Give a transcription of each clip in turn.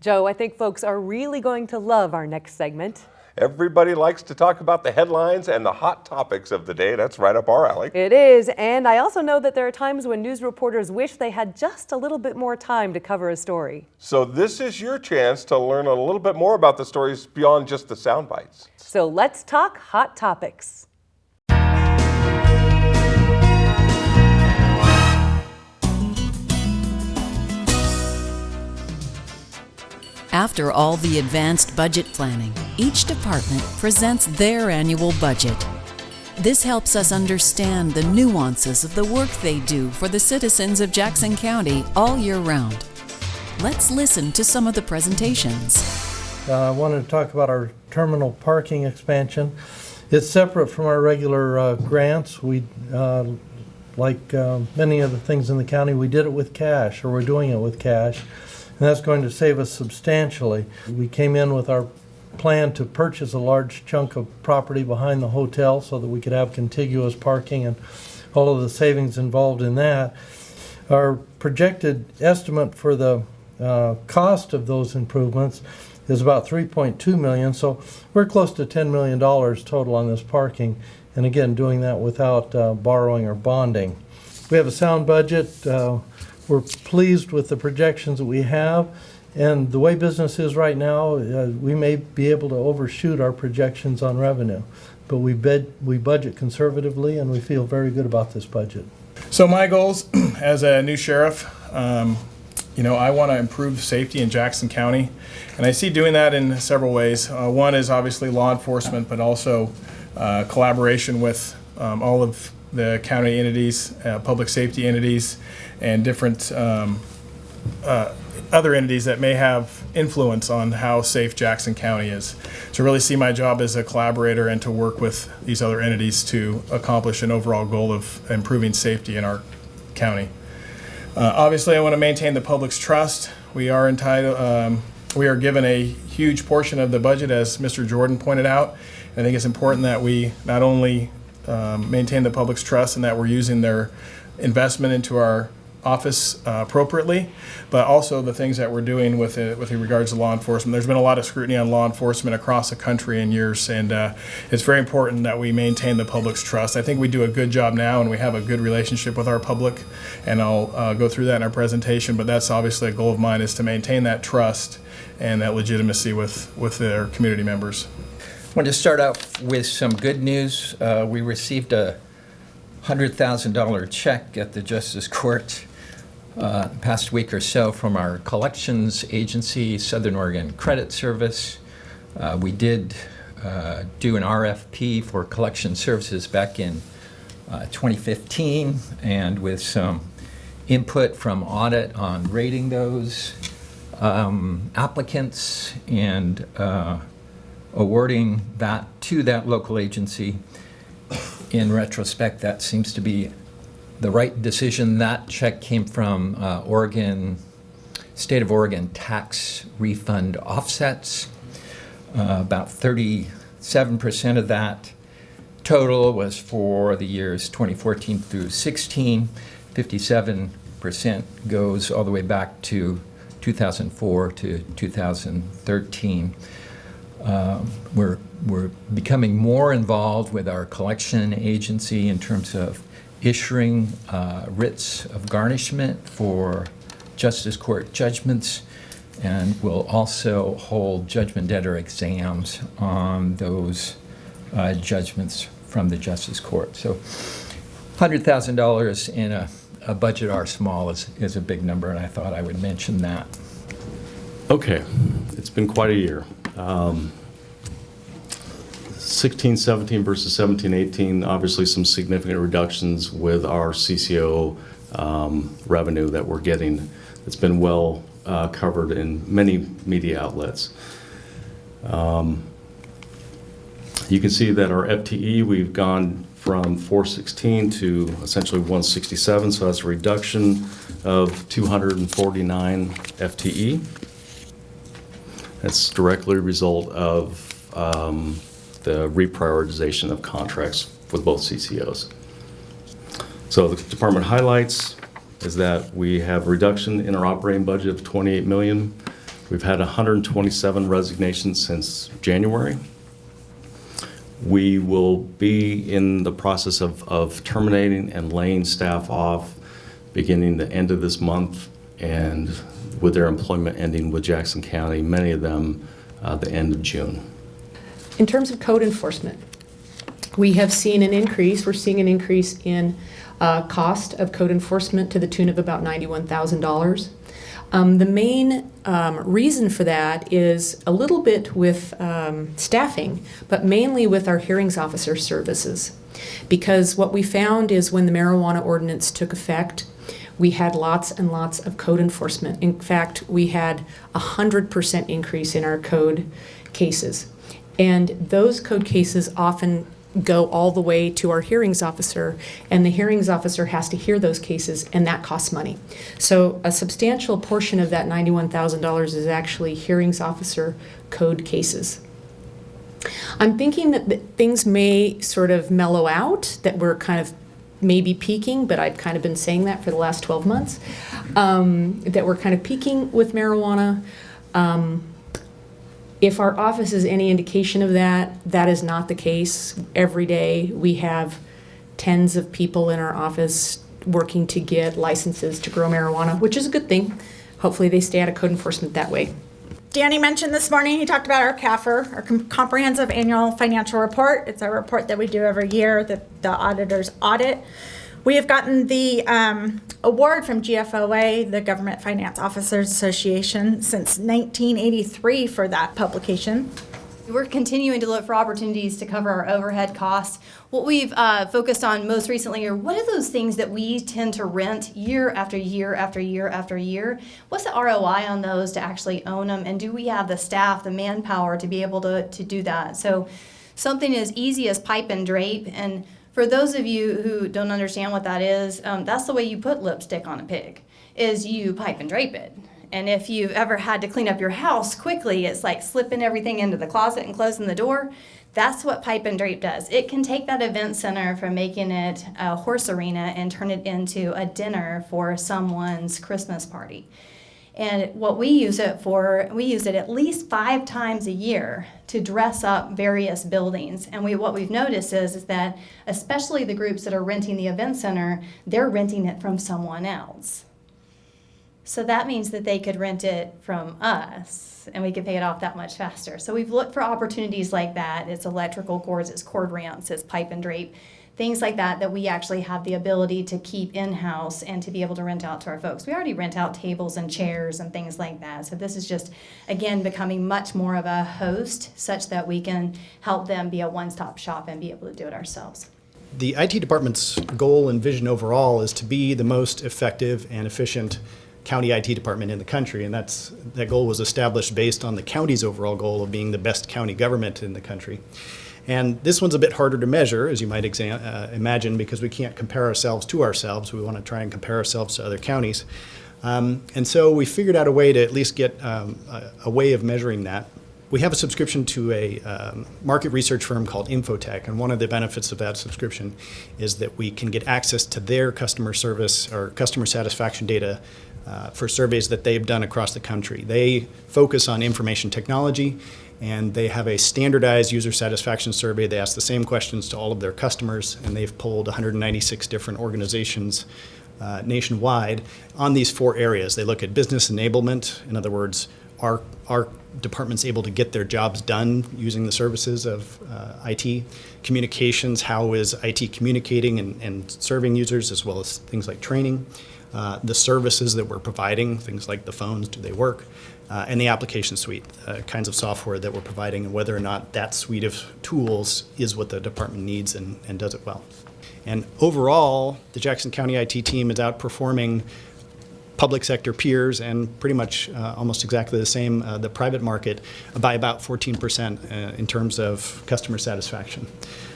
Joe, I think folks are really going to love our next segment. Everybody likes to talk about the headlines and the hot topics of the day. That's right up our alley. It is, and I also know that there are times when news reporters wish they had just a little bit more time to cover a story. So this is your chance to learn a little bit more about the stories beyond just the sound bites. So let's talk hot topics. After all the advanced budget planning, each department presents their annual budget. This helps us understand the nuances of the work they do for the citizens of Jackson County all year round. Let's listen to some of the presentations. I wanted to talk about our terminal parking expansion. It's separate from our regular grants. We, like many of the things in the county, we did it with cash, or we're doing it with cash. And that's going to save us substantially. We came in with our plan to purchase a large chunk of property behind the hotel so that we could have contiguous parking and all of the savings involved in that. Our projected estimate for the cost of those improvements is about $3.2 million, so we're close to $10 million total on this parking, and again, doing that without borrowing or bonding. We have a sound budget. We're pleased with the projections that we have, and the way business is right now, we may be able to overshoot our projections on revenue, but we budget conservatively, and we feel very good about this budget. So my goals as a new sheriff, I want to improve safety in Jackson County, and I see doing that in several ways. One is obviously law enforcement, but also collaboration with all of the county entities, public safety entities, and different other entities that may have influence on how safe Jackson County is. So really see my job as a collaborator and to work with these other entities to accomplish an overall goal of improving safety in our county. Obviously, I want to maintain the public's trust. We are entitled. We are given a huge portion of the budget, as Mr. Jordan pointed out. I think it's important that we not only maintain the public's trust and that we're using their investment into our office appropriately, but also the things that we're doing with regards to law enforcement. There's been a lot of scrutiny on law enforcement across the country in years, and it's very important that we maintain the public's trust. I think we do a good job now, and we have a good relationship with our public, and I'll go through that in our presentation, but that's obviously a goal of mine, is to maintain that trust and that legitimacy with their community members. I want to start out with some good news. We received a $100,000 check at the Justice Court the past week or so from our collections agency, Southern Oregon Credit Service. We did do an RFP for collection services back in 2015, and with some input from audit on rating those applicants and awarding that to that local agency. In retrospect, that seems to be the right decision. That check came from state of Oregon tax refund offsets. About 37% of that total was for the years 2014 through 16. 57% goes all the way back to 2004 to 2013. We're becoming more involved with our collection agency in terms of issuing writs of garnishment for Justice Court judgments, and we'll also hold judgment debtor exams on those judgments from the Justice Court. So $100,000 in a budget our small is a big number, and I thought I would mention that. Okay, it's been quite a year. 16-17 versus 17-18, obviously some significant reductions with our CCO revenue that we're getting. It's been well covered in many media outlets. You can see that our FTE, we've gone from 416 to essentially 167, so that's a reduction of 249 FTE. That's directly a result of the reprioritization of contracts with both CCOs. So the department highlights is that we have a reduction in our operating budget of $28 million. We've had 127 resignations since January. We will be in the process of terminating and laying staff off beginning the end of this month, and with their employment ending with Jackson County, many of them the end of June. In terms of code enforcement, we have seen an increase. We're seeing an increase in cost of code enforcement to the tune of about $91,000. The main reason for that is a little bit with staffing, but mainly with our hearings officer services. Because what we found is when the marijuana ordinance took effect, we had lots and lots of code enforcement. In fact, we had 100% increase in our code cases. And those code cases often go all the way to our hearings officer, and the hearings officer has to hear those cases, and that costs money. So a substantial portion of that $91,000 is actually hearings officer code cases. I'm thinking that things may sort of mellow out, that we're kind of maybe peaking, but I've kind of been saying that for the last 12 months, that we're kind of peaking with marijuana. If our office is any indication of that, that is not the case. Every day we have tens of people in our office working to get licenses to grow marijuana, which is a good thing. Hopefully they stay out of code enforcement that way. Danny mentioned this morning, he talked about our CAFR, our Comprehensive Annual Financial Report. It's a report that we do every year that the auditors audit. We have gotten the award from GFOA, the Government Finance Officers Association, since 1983 for that publication. We're continuing to look for opportunities to cover our overhead costs. What we've focused on most recently are what are those things that we tend to rent year after year after year after year? What's the ROI on those to actually own them? And do we have the staff, the manpower to be able to do that? So something as easy as pipe and drape, and for those of you who don't understand what that is, that's the way you put lipstick on a pig, is you pipe and drape it. And if you've ever had to clean up your house quickly, it's like slipping everything into the closet and closing the door. That's what pipe and drape does. It can take that event center from making it a horse arena and turn it into a dinner for someone's Christmas party. And what we use it for, we use it at least 5 times a year to dress up various buildings. And what we've noticed is that especially the groups that are renting the event center, they're renting it from someone else. So that means that they could rent it from us and we could pay it off that much faster. So we've looked for opportunities like that. It's electrical cords, it's cord ramps, it's pipe and drape, things like that we actually have the ability to keep in-house and to be able to rent out to our folks. We already rent out tables and chairs and things like that. So this is just, again, becoming much more of a host such that we can help them be a one-stop shop and be able to do it ourselves. The IT department's goal and vision overall is to be the most effective and efficient county IT department in the country, and that goal was established based on the county's overall goal of being the best county government in the country. And this one's a bit harder to measure, as you might imagine, because we can't compare ourselves to ourselves. We want to try and compare ourselves to other counties. And so we figured out a way to at least get a way of measuring that. We have a subscription to a market research firm called Infotech, and one of the benefits of that subscription is that we can get access to their customer service or customer satisfaction data for surveys that they've done across the country. They focus on information technology, and they have a standardized user satisfaction survey. They ask the same questions to all of their customers, and they've polled 196 different organizations nationwide on these 4 areas. They look at business enablement, in other words, are departments able to get their jobs done using the services of IT? Communications, how is IT communicating and serving users, as well as things like training? The services that we're providing, things like the phones, do they work? And the application suite, kinds of software that we're providing, and whether or not that suite of tools is what the department needs and does it well. And overall, the Jackson County IT team is outperforming public sector peers and pretty much almost exactly the same, the private market, by about 14% in terms of customer satisfaction.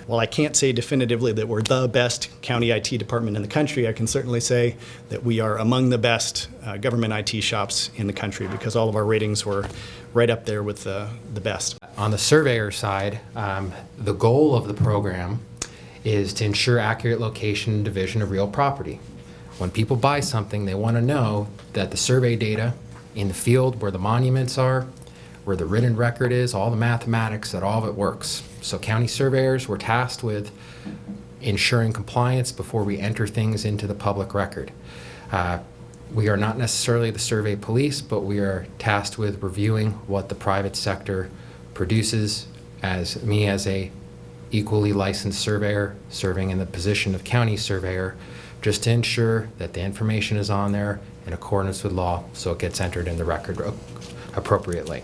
While I can't say definitively that we're the best county IT department in the country, I can certainly say that we are among the best government IT shops in the country, because all of our ratings were right up there with the best. On the surveyor side, the goal of the program is to ensure accurate location and division of real property. When people buy something, they want to know that the survey data in the field where the monuments are, where the written record is, all the mathematics, that all of it works. So county surveyors were tasked with ensuring compliance before we enter things into the public record. We are not necessarily the survey police, but we are tasked with reviewing what the private sector produces. As me as a equally licensed surveyor serving in the position of county surveyor, just to ensure that the information is on there in accordance with law so it gets entered in the record appropriately.